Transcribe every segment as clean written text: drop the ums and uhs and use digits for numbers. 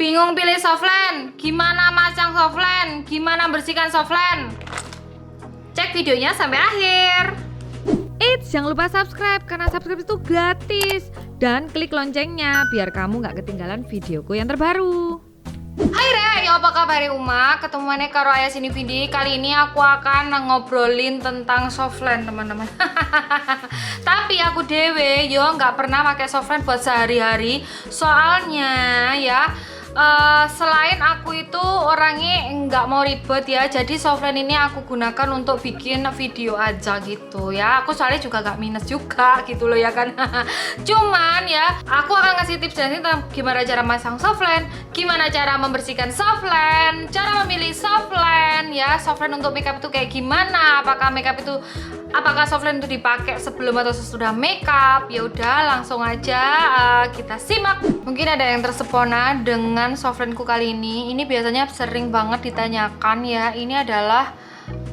Bingung pilih softland? Gimana masang softland? Gimana bersihkan softland? Cek videonya sampai akhir. Eits, jangan lupa subscribe karena subscribe itu gratis. Dan klik loncengnya biar kamu gak ketinggalan videoku yang terbaru. Hai Re, ya apa kabar Uma? Ketemu mana karo ayah sini video. Kali ini aku akan ngobrolin tentang softland teman-teman. Tapi aku dewe yo nggak pernah pakai softland buat sehari-hari. Soalnya ya selain aku itu orangnya nggak mau ribet ya, jadi softland ini aku gunakan untuk bikin video aja gitu ya. Aku soalnya juga nggak minus juga gitu loh ya kan. Cuman ya aku akan ngasih tips dan tentang gimana cara masang softland, gimana cara membersihkan softland, cara memilih softland ya. Softland untuk makeup itu kayak gimana? Apakah softland itu dipakai sebelum atau sesudah makeup? Ya udah langsung aja kita simak. Mungkin ada yang tersepona dengan softlandku kali ini. Ini biasanya sering banget ditanyakan ya. Ini adalah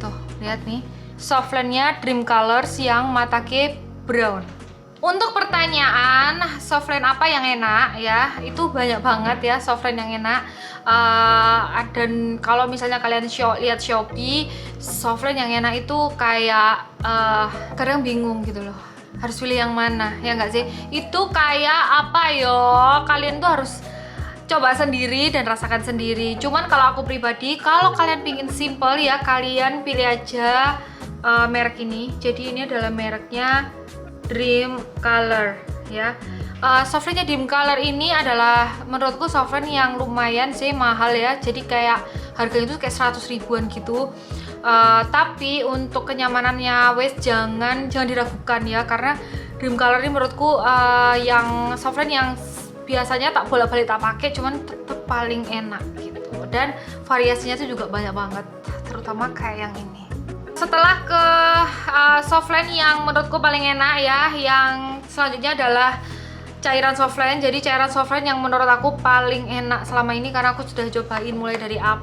tuh lihat nih, softlandnya Dream Colors yang Matake Brown. Untuk pertanyaan softland apa yang enak ya, itu banyak banget ya softland yang enak. Dan kalau misalnya kalian lihat Shopee, softland yang enak itu kayak kadang bingung gitu loh, harus pilih yang mana ya nggak sih? Itu kayak apa yo? Kalian tuh harus coba sendiri dan rasakan sendiri. Cuman kalau aku pribadi, kalau kalian pingin simple ya, kalian pilih aja merek ini. Jadi ini adalah mereknya Dream Color ya. Softlandnya Dream Color ini adalah menurutku softland yang lumayan sih mahal ya. Jadi kayak harganya itu kayak 100 ribuan gitu. Tapi untuk kenyamanannya wes jangan diragukan ya, karena Dream Color ini menurutku yang softland yang biasanya tak bolak-balik tak pakai, cuman tetap paling enak gitu. Dan variasinya tuh juga banyak banget, terutama kayak yang ini. Setelah ke softland yang menurutku paling enak ya, yang selanjutnya adalah cairan softland. Jadi cairan softland yang menurut aku paling enak selama ini, karena aku sudah cobain mulai dari A+.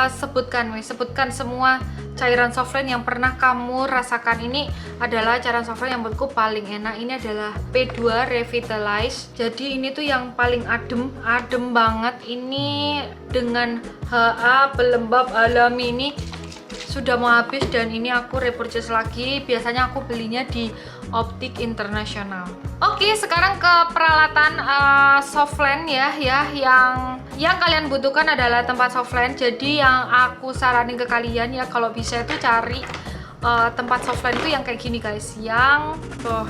Sebutkan semua cairan softland yang pernah kamu rasakan. Ini adalah cairan softland yang menurutku paling enak. Ini adalah P2 Revitalize. Jadi ini tuh yang paling adem banget. Ini dengan HA pelembab alami. Ini sudah mau habis dan ini aku repurchase lagi. Biasanya aku belinya di Optik Internasional. Oke, sekarang ke peralatan softland ya yang kalian butuhkan adalah tempat softland. Jadi yang aku saranin ke kalian ya, kalau bisa itu cari tempat softland itu yang kayak gini guys, yang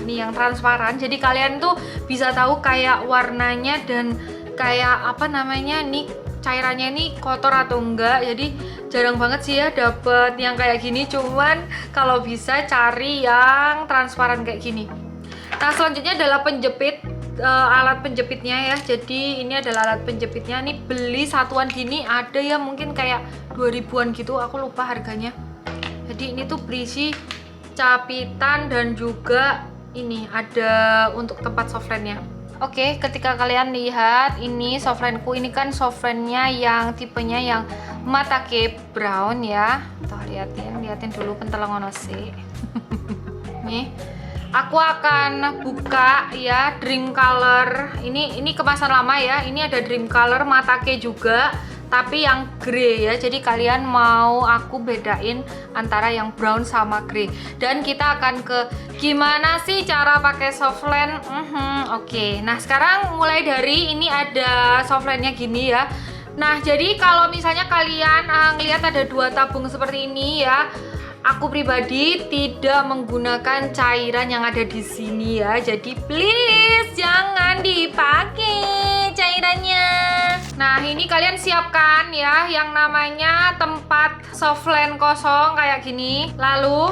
nih yang transparan. Jadi kalian tuh bisa tahu kayak warnanya dan kayak apa namanya nih, cairannya ini kotor atau enggak. Jadi jarang banget sih ya dapet yang kayak gini, cuman kalau bisa cari yang transparan kayak gini. Nah selanjutnya adalah penjepit, alat penjepitnya ya. Jadi ini adalah alat penjepitnya. Ini beli satuan gini ada ya mungkin kayak 2000-an gitu, aku lupa harganya. Jadi ini tuh berisi capitan dan juga ini ada untuk tempat softlandnya. Oke, ketika kalian lihat ini softlandku, ini kan softlandnya yang tipenya yang Matake Brown ya. Tuh liatin dulu pentelengono sih. Nih, aku akan buka ya Dream Color. Ini kemasan lama ya. Ini ada Dream Color Matake juga, tapi yang grey ya. Jadi kalian mau aku bedain antara yang brown sama grey. Dan kita akan ke gimana sih cara pakai softland. Oke, nah sekarang mulai dari ini ada softlandnya gini ya. Nah jadi kalau misalnya kalian ngelihat ada dua tabung seperti ini ya, aku pribadi tidak menggunakan cairan yang ada di sini ya. Jadi please jangan dipakai cairannya. Nah ini kalian siapkan ya yang namanya tempat softland kosong kayak gini. Lalu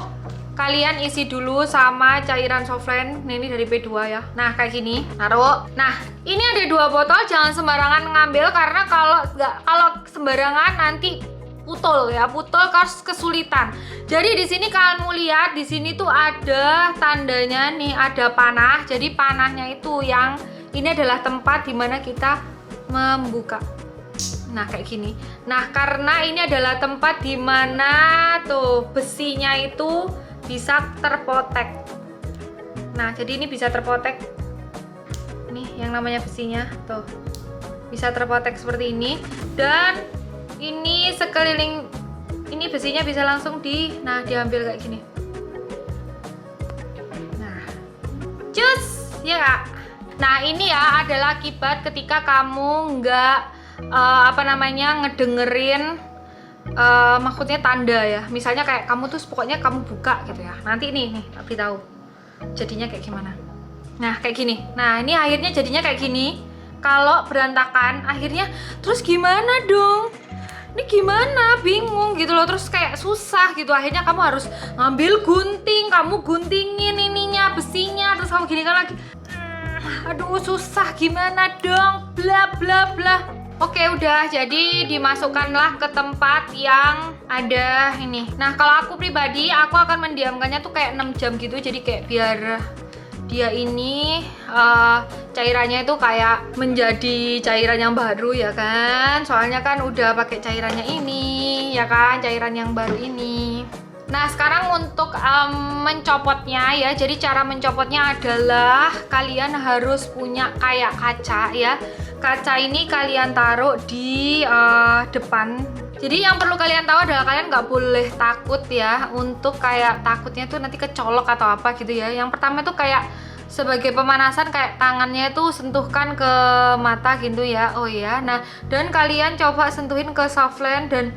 kalian isi dulu sama cairan softland. Nah, ini dari P2 ya. Nah kayak gini, taruh. Nah ini ada dua botol, jangan sembarangan ngambil, karena kalau sembarangan nanti putul kesulitan. Jadi di sini kalian mau lihat, di sini tuh ada tandanya nih, ada panah. Jadi panahnya itu yang ini adalah tempat dimana kita membuka. Nah kayak gini. Nah karena ini adalah tempat dimana tuh besinya itu bisa terpotek. Nah jadi ini bisa terpotek nih yang namanya besinya tuh. bisa terprotek seperti ini. Dan ini sekeliling ini besinya bisa langsung diambil kayak gini. Nah, cus ya Kak. Nah ini ya adalah akibat ketika kamu nggak ngedengerin maksudnya tanda ya. Misalnya kayak kamu tuh pokoknya kamu buka gitu ya. Nanti nih tak beritahu jadinya kayak gimana. Nah kayak gini. Nah ini akhirnya jadinya kayak gini. Kalau berantakan akhirnya terus gimana dong? Ini gimana? Bingung gitu loh. Terus kayak susah gitu. Akhirnya kamu harus ngambil gunting, kamu guntingin ininya, besinya, terus kamu gini kan lagi. Aduh susah, gimana dong? Bla bla bla. Oke udah, jadi dimasukkanlah ke tempat yang ada ini. Nah kalau aku pribadi, aku akan mendiamkannya tuh kayak 6 jam gitu. Jadi kayak biar dia ini cairannya itu kayak menjadi cairan yang baru ya kan. Soalnya kan udah pakai cairannya ini ya kan, cairan yang baru ini. Nah sekarang untuk mencopotnya ya. Jadi cara mencopotnya adalah kalian harus punya kayak kaca ya. Kaca ini kalian taruh di depan. Jadi yang perlu kalian tahu adalah kalian nggak boleh takut ya untuk kayak takutnya tuh nanti kecolok atau apa gitu ya. Yang pertama tuh kayak sebagai pemanasan kayak tangannya itu sentuhkan ke mata gitu ya. Oh ya. Nah dan kalian coba sentuhin ke softland dan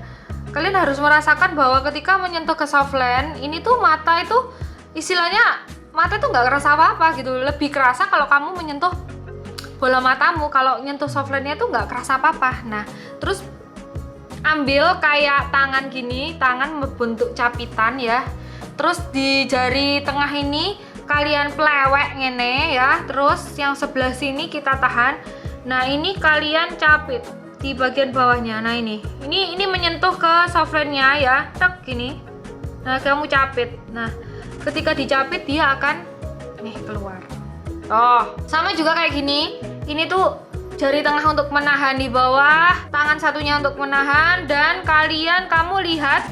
kalian harus merasakan bahwa ketika menyentuh ke softland ini tuh mata itu istilahnya mata tuh nggak kerasa apa-apa gitu. Lebih kerasa kalau kamu menyentuh bola matamu. Kalau nyentuh softlandnya tuh nggak kerasa apa-apa. Nah terus ambil kayak tangan gini, tangan membentuk capitan ya. Terus di jari tengah ini kalian pelewek ngene ya. Terus yang sebelah sini kita tahan. Nah ini kalian capit di bagian bawahnya. Nah ini menyentuh ke softlandnya ya. Tek gini. Nah kamu capit. Nah ketika dicapit dia akan keluar. Oh sama juga kayak gini. Ini tuh jari tengah untuk menahan di bawah, tangan satunya untuk menahan, dan kamu lihat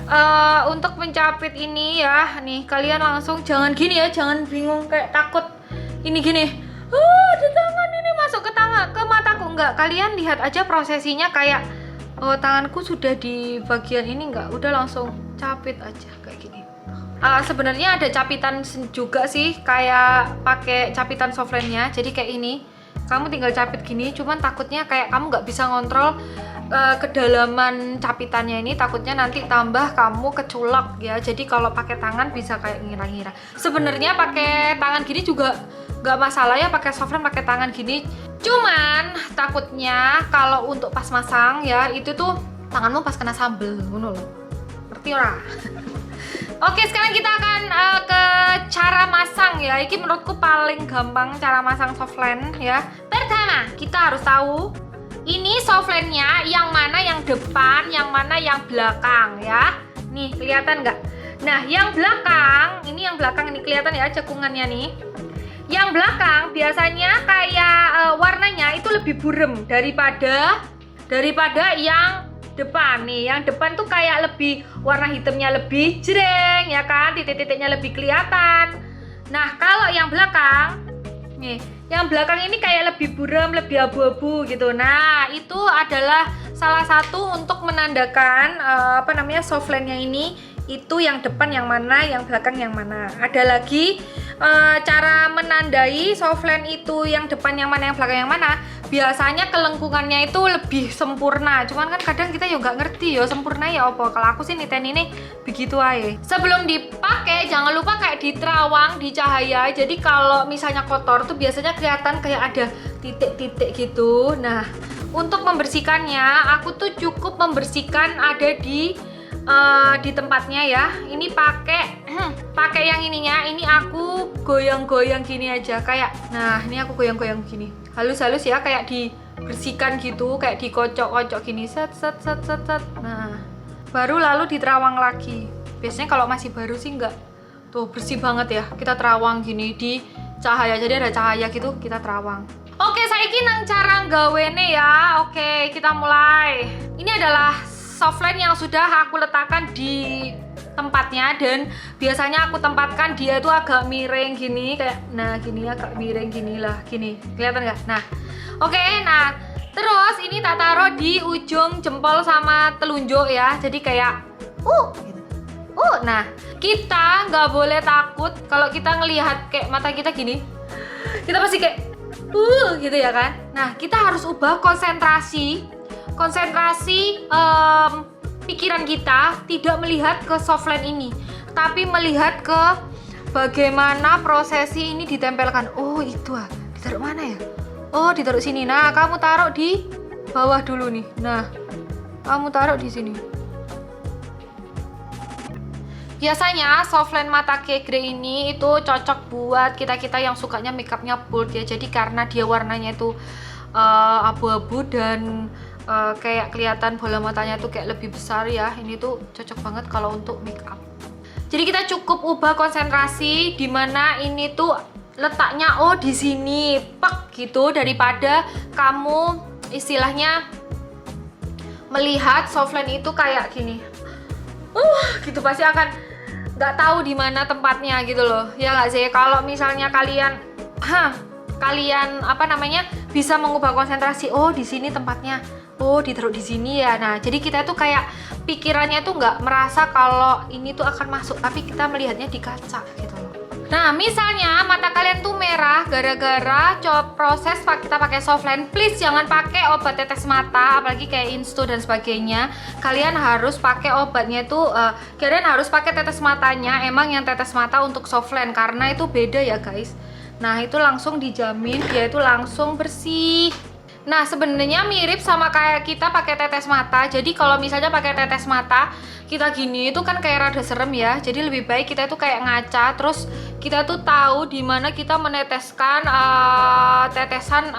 untuk mencapit ini ya. Nih kalian langsung jangan gini ya, jangan bingung kayak takut ini gini. Ada tangan ini masuk ke mataku. Enggak, kalian lihat aja prosesinya kayak tanganku sudah di bagian ini enggak, udah langsung capit aja kayak gini. Sebenarnya ada capitan juga sih, kayak pakai capitan softlandnya. Jadi kayak ini. Kamu tinggal capit gini, cuman takutnya kayak kamu nggak bisa ngontrol kedalaman capitannya ini, takutnya nanti tambah kamu keculak ya. Jadi kalau pakai tangan bisa kayak ngira-ngira. Sebenarnya pakai tangan gini juga nggak masalah ya, pakai softland pakai tangan gini. Cuman takutnya kalau untuk pas masang ya itu tuh tanganmu pas kena sambel, ngono loh. Ngerti ora? Oke, sekarang kita akan ke cara masang ya. Ini menurutku paling gampang cara masang softland ya. Pertama, kita harus tahu ini softlandnya yang mana yang depan, yang mana yang belakang ya. Nih, kelihatan nggak? Nah, yang belakang, ini yang belakang ini kelihatan ya cekungannya nih. Yang belakang biasanya kayak warnanya itu lebih burem daripada yang depan nih. Yang depan tuh kayak lebih warna hitamnya lebih jreng ya kan, titik-titiknya lebih kelihatan. Nah kalau yang belakang nih, yang belakang ini kayak lebih buram, lebih abu-abu gitu. Nah itu adalah salah satu untuk menandakan softlandnya ini itu yang depan yang mana, yang belakang yang mana. Ada lagi cara menandai softland itu yang depan yang mana, yang belakang yang mana. Biasanya kelengkungannya itu lebih sempurna. Cuman kan kadang kita ya nggak ngerti ya sempurna ya apa. Kalau aku sih niten ini begitu aja. Sebelum dipakai jangan lupa kayak diterawang di cahaya. Jadi kalau misalnya kotor tuh biasanya kelihatan kayak ada titik-titik gitu. Nah untuk membersihkannya aku tuh cukup membersihkan ada di tempatnya ya. Ini pakai yang ininya. Ini aku goyang-goyang gini aja kayak. Nah ini aku goyang-goyang gini halus-halus ya, kayak dibersihkan gitu, kayak dikocok-kocok gini, set. Nah baru lalu diterawang lagi. Biasanya kalau masih baru sih enggak. Tuh bersih banget ya, kita terawang gini di cahaya. Jadi ada cahaya gitu kita terawang. Oke, saiki nang cara gawene ya. Oke, kita mulai. Ini adalah softland yang sudah aku letakkan di tempatnya, dan biasanya aku tempatkan dia itu agak miring gini kayak, nah gini agak miring gini lah, gini kelihatan nggak? Nah oke, nah Terus ini tak taruh di ujung jempol sama telunjuk ya. Jadi kayak gitu. Nah, kita nggak boleh takut kalau kita ngelihat kayak mata kita gini. Kita pasti kayak gitu ya kan. Nah, kita harus ubah konsentrasi pikiran kita tidak melihat ke softline ini, tapi melihat ke bagaimana prosesi ini ditempelkan. Oh, itu ditaruh mana ya? Oh, ditaruh sini. Nah, kamu taruh di bawah dulu nih. Nah, kamu taruh di sini. Biasanya softline mata kegre ini itu cocok buat kita-kita yang sukanya makeupnya bold ya. Jadi karena dia warnanya itu abu-abu dan kayak kelihatan bola matanya tuh kayak lebih besar ya. Ini tuh cocok banget kalau untuk makeup. Jadi kita cukup ubah konsentrasi di mana ini tuh letaknya di sini, pek gitu, daripada kamu istilahnya melihat softline itu kayak gini. Gitu pasti akan nggak tahu di mana tempatnya gitu loh. Ya nggak sih? Kalau misalnya kalian bisa mengubah konsentrasi, di sini tempatnya. Ditaruh di sini ya. Nah, jadi kita tuh kayak pikirannya tuh nggak merasa kalau ini tuh akan masuk, tapi kita melihatnya di kaca gitu loh. Nah, misalnya mata kalian tuh merah gara-gara proses kita pakai softline, please jangan pakai obat tetes mata, apalagi kayak Insto dan sebagainya. Kalian harus pakai obatnya tuh, kalian harus pakai tetes matanya. Emang yang tetes mata untuk softline karena itu beda ya guys. Nah, itu langsung dijamin dia itu langsung bersih. Nah, sebenarnya mirip sama kayak kita pakai tetes mata. Jadi kalau misalnya pakai tetes mata kita gini itu kan kayak rada serem ya. Jadi lebih baik kita tuh kayak ngaca, terus kita tuh tahu di mana kita meneteskan tetesan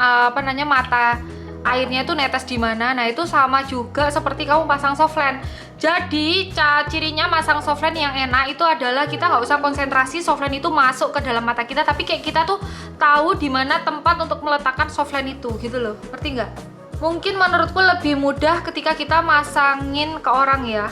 mata airnya itu netes di mana. Nah, itu sama juga seperti kamu pasang softline. Jadi cirinya masang softline yang enak itu adalah kita nggak usah konsentrasi softline itu masuk ke dalam mata kita, tapi kayak kita tuh tahu di mana tempat untuk meletakkan softline itu gitu loh. Ngerti nggak? Mungkin menurutku lebih mudah ketika kita masangin ke orang ya.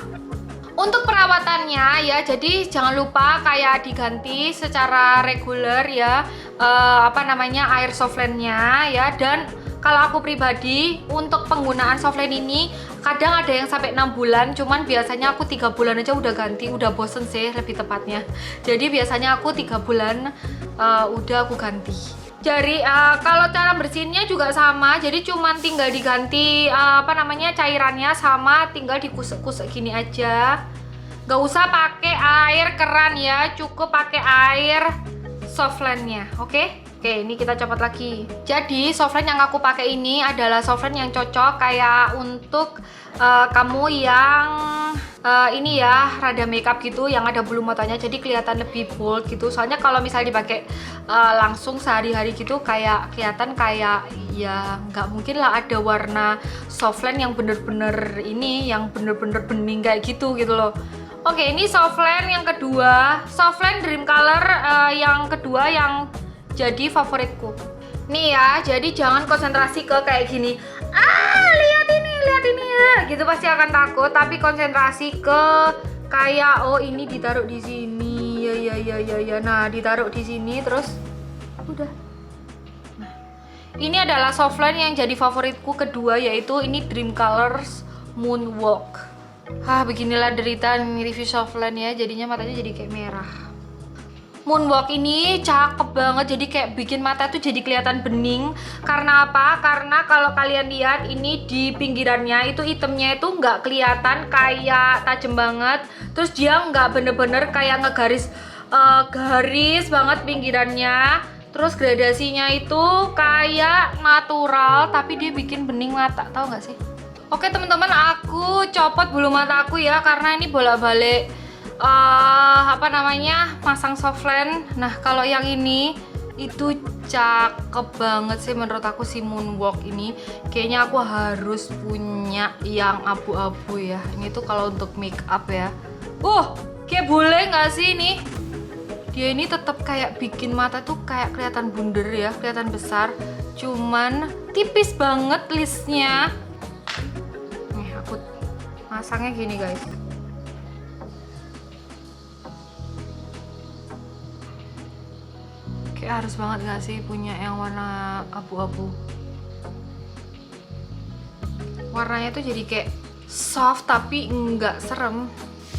Untuk perawatannya ya, jadi jangan lupa kayak diganti secara reguler ya air softline-nya ya. Dan kalau aku pribadi untuk penggunaan softline ini kadang ada yang sampai 6 bulan, cuman biasanya aku 3 bulan aja udah ganti, udah bosen sih lebih tepatnya. Jadi biasanya aku 3 bulan udah aku ganti. Jadi kalau cara bersihinnya juga sama, jadi cuman tinggal diganti cairannya sama tinggal dikusek-kusek gini aja. Gak usah pakai air keran ya, cukup pakai air softline-nya, oke? Oke, ini kita copot lagi. Jadi softline yang aku pakai ini adalah softline yang cocok kayak untuk kamu yang ini ya rada makeup gitu, yang ada bulu matanya, jadi kelihatan lebih bold gitu. Soalnya kalau misalnya dipakai langsung sehari-hari gitu kayak kelihatan kayak ya nggak mungkin lah ada warna softline yang bener-bener ini, yang bener-bener bening kayak gitu loh. Oke, ini softline yang kedua, softline Dream Color yang kedua yang jadi favoritku. Nih ya, jadi jangan konsentrasi ke kayak gini. Lihat ini ya. Gitu pasti akan takut, tapi konsentrasi ke kayak ini ditaruh di sini. Ya. Nah, ditaruh di sini terus udah. Nah, ini adalah softline yang jadi favoritku kedua, yaitu ini Dream Colors Moonwalk. Beginilah derita review softline ya, jadinya matanya jadi kayak merah. Moonwalk ini cakep banget, jadi kayak bikin mata tuh jadi kelihatan bening. Karena apa? Karena kalau kalian lihat ini di pinggirannya itu itemnya itu nggak kelihatan kayak tajam banget. Terus dia nggak bener-bener kayak ngegaris garis banget pinggirannya. Terus gradasinya itu kayak natural, tapi dia bikin bening mata, tahu nggak sih? Oke teman-teman, aku copot bulu mata aku ya, karena ini bolak-balik masang softline. Nah, kalau yang ini itu cakep banget sih menurut aku, si Moonwalk ini. Kayaknya aku harus punya yang abu-abu ya. Ini tuh kalau untuk make up ya. Kayak boleh nggak sih ini? Dia ini tetap kayak bikin mata tuh kayak kelihatan bunder ya, kelihatan besar. Cuman tipis banget listnya. Nih aku masangnya gini guys. Kayak harus banget gak sih punya yang warna abu-abu. warnanya tuh jadi kayak soft tapi nggak serem.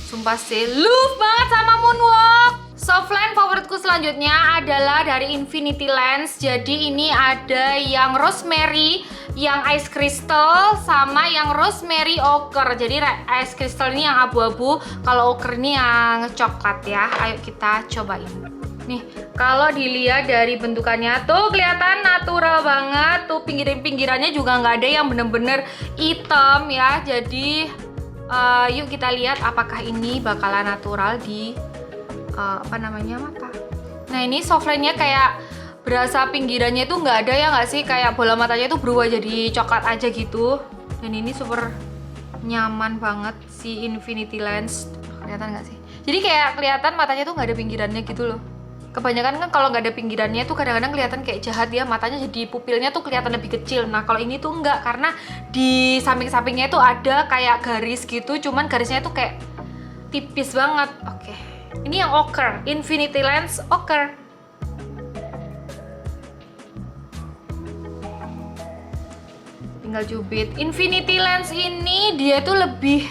Sumpah sih, love banget sama Moonwalk. Softline favoritku selanjutnya adalah dari Infinity Lens. Jadi ini ada yang rosemary, yang ice crystal, sama yang rosemary ochre. Jadi ice crystal ini yang abu-abu, kalau ochre ini yang coklat ya. Ayo kita cobain. Nih, kalau dilihat dari bentukannya tuh kelihatan natural banget. Tuh pinggirannya juga nggak ada yang bener-bener hitam ya. Jadi yuk kita lihat apakah ini bakalan natural di mata. Nah ini softline-nya kayak berasa pinggirannya itu nggak ada ya nggak sih, kayak bola matanya itu berubah jadi coklat aja gitu. Dan ini super nyaman banget si Infinity Lens. Kelihatan nggak sih? Jadi kayak kelihatan matanya tuh nggak ada pinggirannya gitu loh. Kebanyakan kan kalau nggak ada pinggirannya tuh kadang-kadang kelihatan kayak jahat ya, matanya jadi pupilnya tuh kelihatan lebih kecil. Nah kalau ini tuh nggak, karena di samping-sampingnya itu ada kayak garis gitu, cuman garisnya tuh kayak tipis banget. Oke. Ini yang ochre, Infinity Lens ochre. Tinggal cubit. Infinity Lens ini dia tuh lebih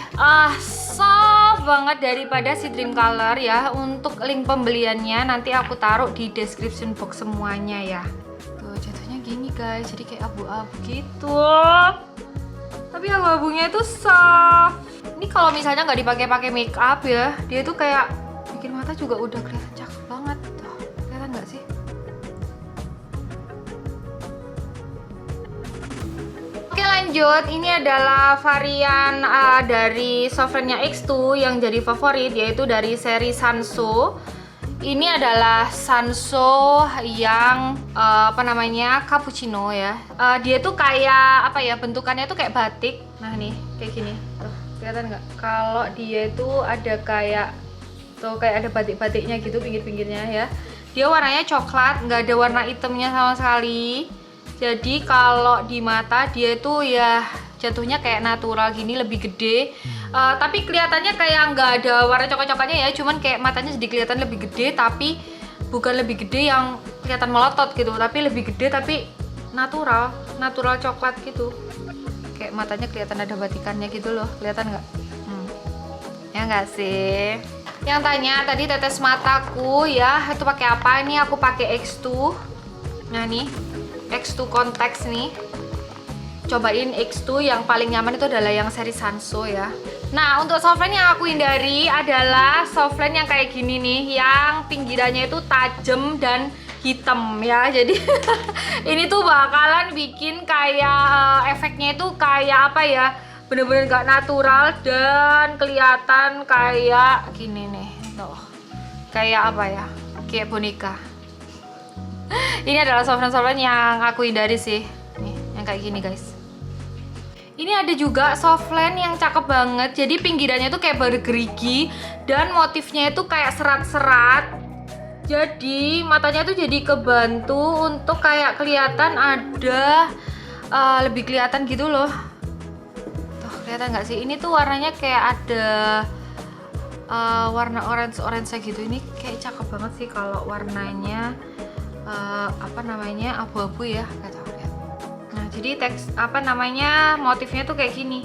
soft banget daripada si Dream Color ya. Untuk link pembeliannya nanti aku taruh di description box semuanya ya. Tuh jatuhnya gini guys, jadi kayak abu-abu gitu. Tapi abu-abunya itu soft. Ini kalau misalnya nggak dipakai make up ya, dia tuh kayak bikin mata juga udah kelihatan cakep banget. Tuh, kelihatan nggak sih? Oke lanjut, ini adalah varian dari softline-nya X2 yang jadi favorit, yaitu dari seri Sanso. Ini adalah Sanso yang cappuccino ya. Dia tuh kayak bentukannya tuh kayak batik. Nah nih kayak gini, tuh kelihatan nggak? Kalau dia itu ada kayak ada batik-batiknya gitu pinggir-pinggirnya ya. Dia warnanya coklat, nggak ada warna hitamnya sama sekali. Jadi kalau di mata dia itu ya jatuhnya kayak natural gini, lebih gede. Tapi kelihatannya kayak nggak ada warna coklat-coklatnya ya, cuman kayak matanya jadi kelihatan lebih gede, tapi bukan lebih gede yang kelihatan melotot gitu, tapi lebih gede tapi natural coklat gitu. Kayak matanya kelihatan ada batikannya gitu loh, kelihatan nggak? Ya nggak sih? Yang tanya tadi tetes mataku ya, itu pakai apa? Ini aku pakai X2. Nah nih, X2 Contax nih. Cobain X2, yang paling nyaman itu adalah yang seri Sanso ya. Nah, untuk softline yang aku hindari adalah softline yang kayak gini nih, yang pinggirannya itu tajam dan hitam ya. Jadi ini tuh bakalan bikin kayak efeknya itu kayak apa ya? Bener-bener gak natural dan kelihatan kayak gini nih. Tuh. Kayak apa ya? Kayak boneka. Ini adalah softline yang aku hindari sih. Nih, yang kayak gini guys. Ini ada juga softline yang cakep banget. Jadi pinggirannya tuh kayak bergerigi dan motifnya itu kayak serat-serat. Jadi matanya tuh jadi kebantu untuk kayak kelihatan ada lebih kelihatan gitu loh. Tuh kelihatan nggak sih? Ini tuh warnanya kayak ada warna orange gitu. Ini kayak cakep banget sih kalau warnanya abu-abu ya, kata aku lihat. Nah jadi motifnya tuh kayak gini.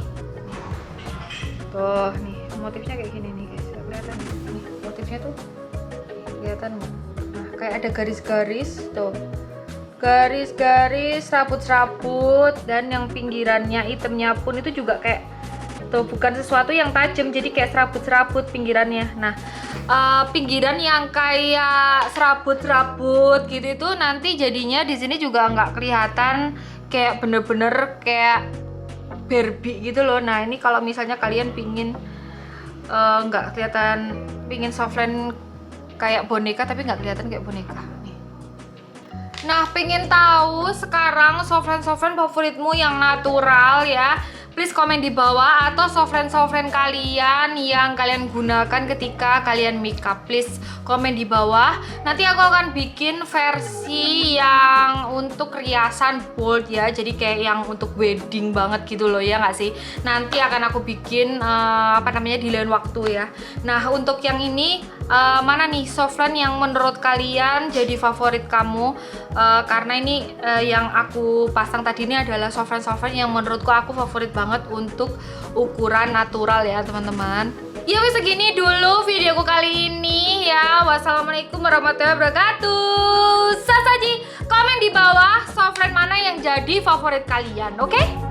Tuh nih motifnya kayak gini nih guys, kelihatan nih motifnya tuh kelihatan. Nah kayak ada garis-garis tuh, garis-garis serabut-serabut, dan yang pinggirannya hitamnya pun itu juga kayak tuh, bukan sesuatu yang tajam, jadi kayak serabut-serabut pinggirannya. Nah pinggiran yang kayak serabut-serabut gitu itu nanti jadinya di sini juga nggak kelihatan kayak bener-bener kayak Barbie gitu loh. Nah ini kalau misalnya kalian pingin nggak kelihatan, pingin softline kayak boneka tapi nggak kelihatan kayak boneka nih. Nah pengen tahu sekarang softline favoritmu yang natural ya, please komen di bawah, atau softline kalian yang kalian gunakan ketika kalian makeup, please komen di bawah. Nanti aku akan bikin versi yang untuk riasan bold ya, jadi kayak yang untuk wedding banget gitu loh ya nggak sih. Nanti akan aku bikin di lain waktu ya. Nah untuk yang ini mana nih softline yang menurut kalian jadi favorit kamu? Karena ini yang aku pasang tadi ini adalah softline yang menurutku aku favorit banget banget untuk ukuran natural ya teman-teman. Ya wes segini dulu videoku kali ini ya. Wassalamualaikum warahmatullahi wabarakatuh. Sasaji komen di bawah softline mana yang jadi favorit kalian, oke?